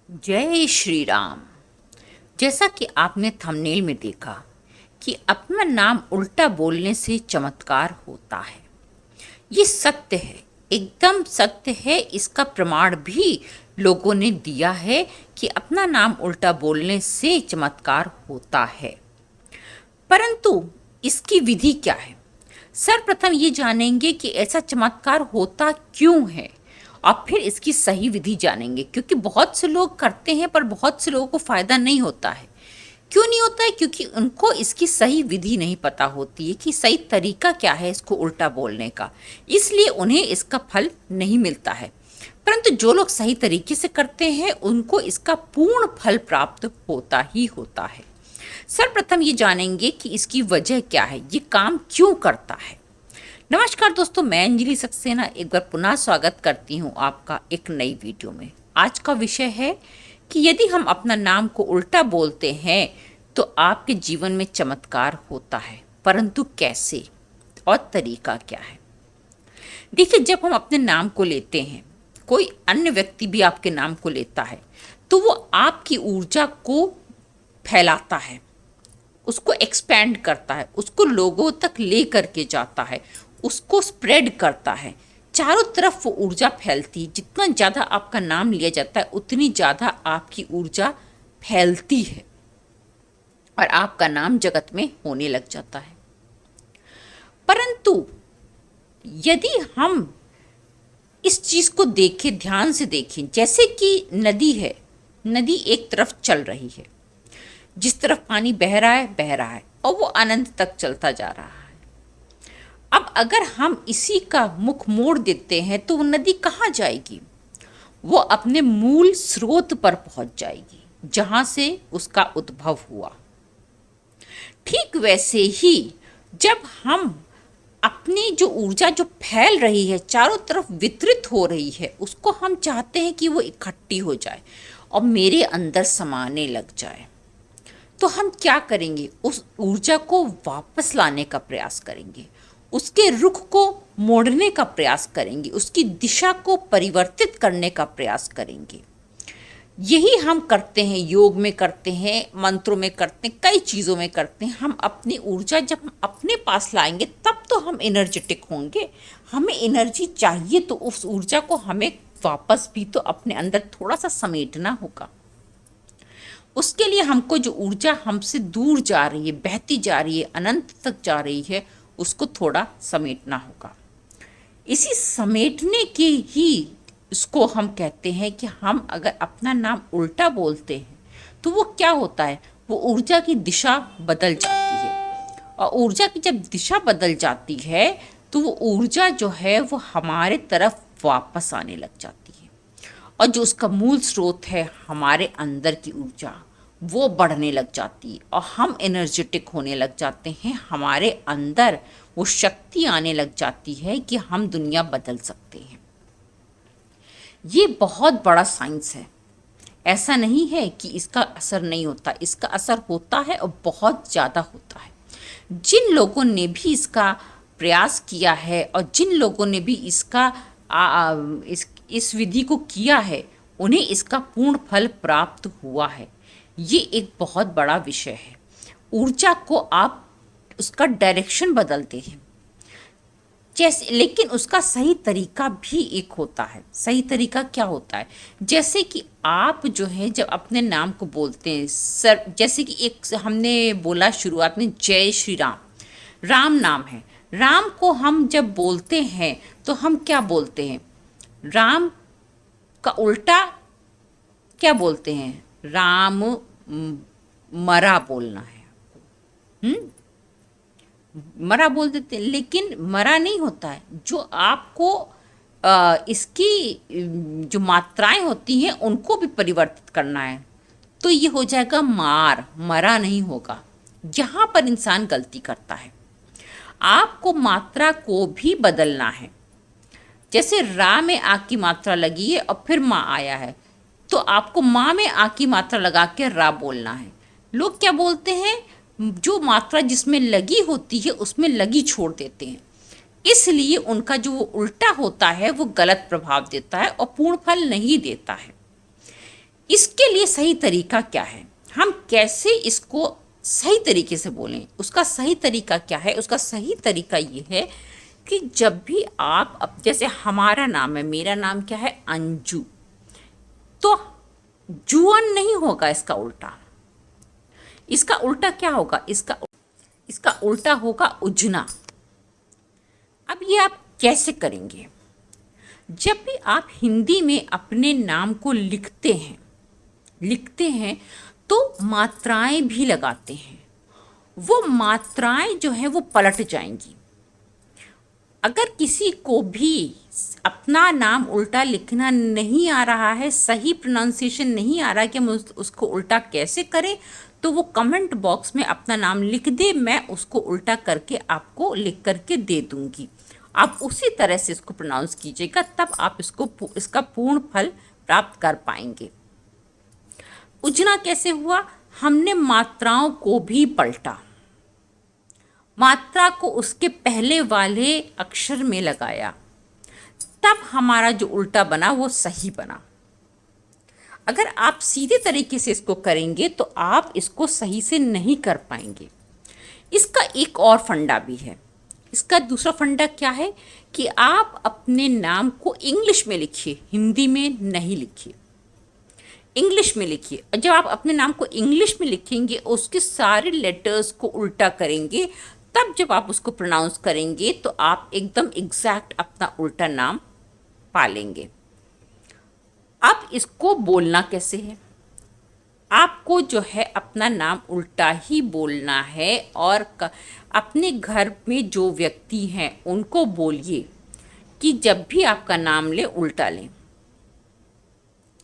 जय श्री राम। जैसा कि आपने थंबनेल में देखा कि अपना नाम उल्टा बोलने से चमत्कार होता है। ये सत्य है, एकदम सत्य है। इसका प्रमाण भी लोगों ने दिया है कि अपना नाम उल्टा बोलने से चमत्कार होता है। परंतु इसकी विधि क्या है? सर्वप्रथम ये जानेंगे कि ऐसा चमत्कार होता क्यों है और फिर इसकी सही विधि जानेंगे, क्योंकि बहुत से लोग करते हैं पर बहुत से लोगों को फायदा नहीं होता है। क्यों नहीं होता है? क्योंकि उनको इसकी सही विधि नहीं पता होती है कि सही तरीका क्या है इसको उल्टा बोलने का, इसलिए उन्हें इसका फल नहीं मिलता है। परंतु जो लोग सही तरीके से करते हैं उनको इसका पूर्ण फल प्राप्त होता ही होता है। सर्वप्रथम ये जानेंगे कि इसकी वजह क्या है, ये काम क्यों करता है। नमस्कार दोस्तों, मैं अंजलि सक्सेना एक बार पुनः स्वागत करती हूँ आपका एक नई वीडियो में। आज का विषय है कि यदि हम अपना नाम को उल्टा बोलते हैं तो आपके जीवन में चमत्कार होता है, परंतु कैसे और तरीका क्या है। देखिए, जब हम अपने नाम को लेते हैं, कोई अन्य व्यक्ति भी आपके नाम को लेता है तो वो आपकी ऊर्जा को फैलाता है, उसको एक्सपैंड करता है, उसको लोगों तक ले करके जाता है, उसको स्प्रेड करता है। चारों तरफ वो ऊर्जा फैलती है। जितना ज़्यादा आपका नाम लिया जाता है उतनी ज़्यादा आपकी ऊर्जा फैलती है और आपका नाम जगत में होने लग जाता है। परंतु यदि हम इस चीज़ को देखें, ध्यान से देखें, जैसे कि नदी है, नदी एक तरफ चल रही है, जिस तरफ पानी बह रहा है और वो अनंत तक चलता जा रहा है। अब अगर हम इसी का मुख मोड़ देते हैं तो वो नदी कहाँ जाएगी? वो अपने मूल स्रोत पर पहुंच जाएगी, जहां से उसका उद्भव हुआ। ठीक वैसे ही जब हम अपनी जो ऊर्जा जो फैल रही है, चारों तरफ वितरित हो रही है, उसको हम चाहते हैं कि वो इकट्ठी हो जाए और मेरे अंदर समाने लग जाए, तो हम क्या करेंगे? उस ऊर्जा को वापस लाने का प्रयास करेंगे, उसके रुख को मोड़ने का प्रयास करेंगे, उसकी दिशा को परिवर्तित करने का प्रयास करेंगे। यही हम करते हैं, योग में करते हैं, मंत्रों में करते हैं, कई चीज़ों में करते हैं। हम अपनी ऊर्जा जब हम अपने पास लाएंगे तब तो हम एनर्जेटिक होंगे। हमें एनर्जी चाहिए तो उस ऊर्जा को हमें वापस भी तो अपने अंदर थोड़ा सा समेटना होगा। उसके लिए हमको जो ऊर्जा हमसे दूर जा रही है, बहती जा रही है, अनंत तक जा रही है, उसको थोड़ा समेटना होगा। इसी समेटने के ही इसको हम कहते हैं कि हम अगर अपना नाम उल्टा बोलते हैं तो वो क्या होता है? वो ऊर्जा की दिशा बदल जाती है और ऊर्जा की जब दिशा बदल जाती है तो वो ऊर्जा जो है वो हमारे तरफ वापस आने लग जाती है और जो उसका मूल स्रोत है हमारे अंदर की ऊर्जा, वो बढ़ने लग जाती है और हम एनर्जेटिक होने लग जाते हैं। हमारे अंदर वो शक्ति आने लग जाती है कि हम दुनिया बदल सकते हैं। ये बहुत बड़ा साइंस है। ऐसा नहीं है कि इसका असर नहीं होता, इसका असर होता है और बहुत ज़्यादा होता है। जिन लोगों ने भी इसका प्रयास किया है और जिन लोगों ने भी इसका इस विधि को किया है, उन्हें इसका पूर्ण फल प्राप्त हुआ है। ये एक बहुत बड़ा विषय है। ऊर्जा को आप उसका डायरेक्शन बदलते हैं जैसे, लेकिन उसका सही तरीका भी एक होता है। सही तरीका क्या होता है? जैसे कि आप जो है जब अपने नाम को बोलते हैं, सर, जैसे कि एक हमने बोला शुरुआत में जय श्री राम, राम नाम है। राम को हम जब बोलते हैं तो हम क्या बोलते हैं? राम का उल्टा क्या बोलते हैं? राम मरा बोलना है। मरा बोल देते हैं, लेकिन मरा नहीं होता है। जो आपको इसकी जो मात्राएं होती हैं उनको भी परिवर्तित करना है तो ये हो जाएगा मार, मरा नहीं होगा। यहाँ पर इंसान गलती करता है। आपको मात्रा को भी बदलना है। जैसे रा में आ की मात्रा लगी है और फिर माँ आया है, तो आपको माँ में आ की मात्रा लगा के रा बोलना है। लोग क्या बोलते हैं? जो मात्रा जिसमें लगी होती है उसमें लगी छोड़ देते हैं, इसलिए उनका जो उल्टा होता है वो गलत प्रभाव देता है और पूर्ण फल नहीं देता है। इसके लिए सही तरीका क्या है, हम कैसे इसको सही तरीके से बोलें, उसका सही तरीका क्या है? उसका सही तरीका ये है कि जब भी आप अब जैसे हमारा नाम है, मेरा नाम क्या है, अंजू, तो जुअन नहीं होगा इसका उल्टा। इसका उल्टा क्या होगा? इसका उल्टा होगा उजना। अब ये आप कैसे करेंगे? जब भी आप हिंदी में अपने नाम को लिखते हैं तो मात्राएं भी लगाते हैं। वो मात्राएं जो हैं वो पलट जाएंगी। अगर किसी को भी अपना नाम उल्टा लिखना नहीं आ रहा है, सही प्रोनाउंसिएशन नहीं आ रहा है कि हम उसको उल्टा कैसे करें, तो वो कमेंट बॉक्स में अपना नाम लिख दे, मैं उसको उल्टा करके आपको लिख करके दे दूंगी। आप उसी तरह से इसको प्रोनाउंस कीजिएगा, तब आप इसका पूर्ण फल प्राप्त कर पाएंगे। उजना कैसे हुआ? हमने मात्राओं को भी पलटा, मात्रा को उसके पहले वाले अक्षर में लगाया, तब हमारा जो उल्टा बना वो सही बना। अगर आप सीधे तरीके से इसको करेंगे तो आप इसको सही से नहीं कर पाएंगे। इसका एक और फंडा भी है। इसका दूसरा फंडा क्या है कि आप अपने नाम को इंग्लिश में लिखिए, हिंदी में नहीं लिखिए, इंग्लिश में लिखिए। और जब आप अपने नाम को इंग्लिश में लिखेंगे, उसके सारे लेटर्स को उल्टा करेंगे, तब जब आप उसको प्रोनाउंस करेंगे तो आप एकदम एग्जैक्ट अपना उल्टा नाम पालेंगे। अब इसको बोलना कैसे है? आपको जो है अपना नाम उल्टा ही बोलना है, और अपने घर में जो व्यक्ति हैं उनको बोलिए कि जब भी आपका नाम ले उल्टा लें।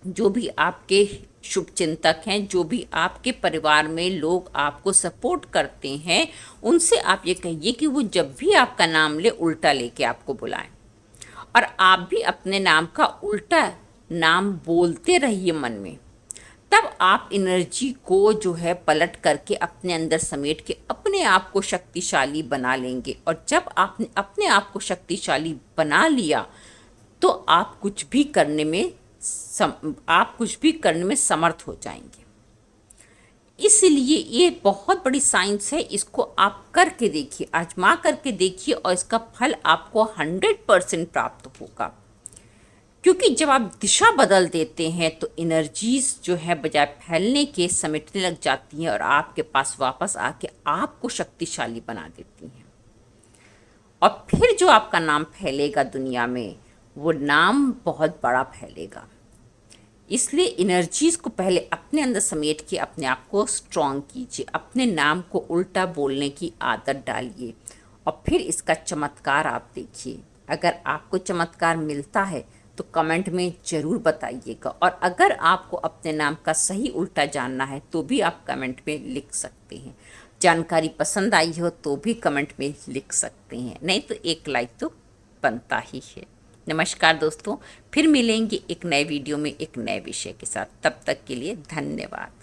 जो भी आपके शुभचिंतक हैं, जो भी आपके परिवार में लोग आपको सपोर्ट करते हैं, उनसे आप ये कहिए कि वो जब भी आपका नाम ले उल्टा लेके आपको बुलाएं। और आप भी अपने नाम का उल्टा नाम बोलते रहिए मन में। तब आप एनर्जी को जो है पलट करके अपने अंदर समेट के अपने आप को शक्तिशाली बना लेंगे। और जब आपने अपने आप को शक्तिशाली बना लिया तो आप कुछ भी करने में समर्थ हो जाएंगे। इसलिए ये बहुत बड़ी साइंस है, इसको आप करके देखिए, आजमा करके देखिए, और इसका फल आपको 100% प्राप्त होगा। क्योंकि जब आप दिशा बदल देते हैं तो एनर्जीज जो है बजाय फैलने के समेटने लग जाती हैं और आपके पास वापस आके आपको शक्तिशाली बना देती हैं। और फिर जो आपका नाम फैलेगा दुनिया में, वो नाम बहुत बड़ा फैलेगा। इसलिए एनर्जीज को पहले अपने अंदर समेट के अपने आप को स्ट्रॉन्ग कीजिए, अपने नाम को उल्टा बोलने की आदत डालिए, और फिर इसका चमत्कार आप देखिए। अगर आपको चमत्कार मिलता है तो कमेंट में ज़रूर बताइएगा। और अगर आपको अपने नाम का सही उल्टा जानना है तो भी आप कमेंट में लिख सकते हैं। जानकारी पसंद आई हो तो भी कमेंट में लिख सकते हैं, नहीं तो एक लाइक तो बनता ही है। नमस्कार दोस्तों, फिर मिलेंगे एक नए वीडियो में एक नए विषय के साथ। तब तक के लिए धन्यवाद।